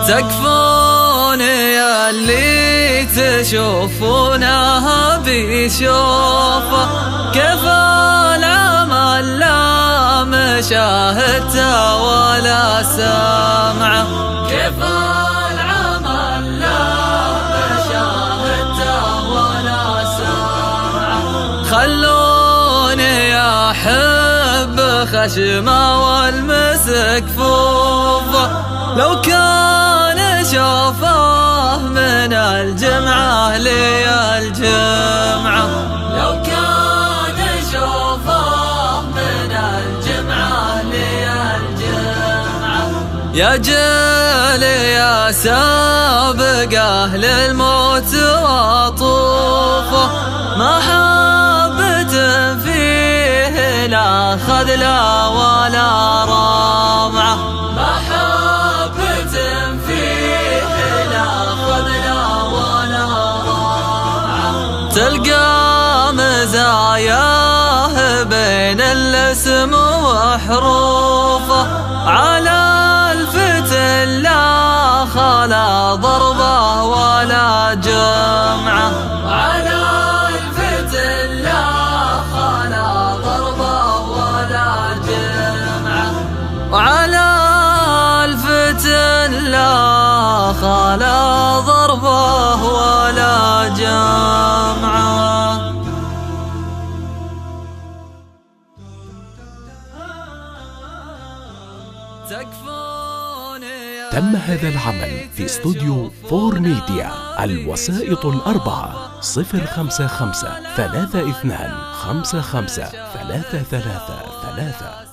تكفون يا اللي تشوفونها بيشوفه، كيف العمل لا مشاهدته ولا سمعه، كيف العمل لا مشاهدته ولا سمعه. خلوني أحب خشمه والمسك فوفه، لو كان شوفه من الجمعة لي الجمعة، لو كان شوفه من الجمعة لي الجمعة. يا جيلي يا سابق أهل الموت وطوفه، ما حبت فيه لا خذله ولا رمعه، ما حبت فيه لا خذله ولا رمعه. تلقى مزاياه بين الاسم وحروفه، على الفتن لا خلا ضربه ولا جمعه، على الفتن لا خلا ضربه ولا جمعه، وعلى الفتن لا خلا ضربه ولا جمعه. تم هذا العمل في استوديو فور ميديا. الوسائط الأربعة 055 32 55 333.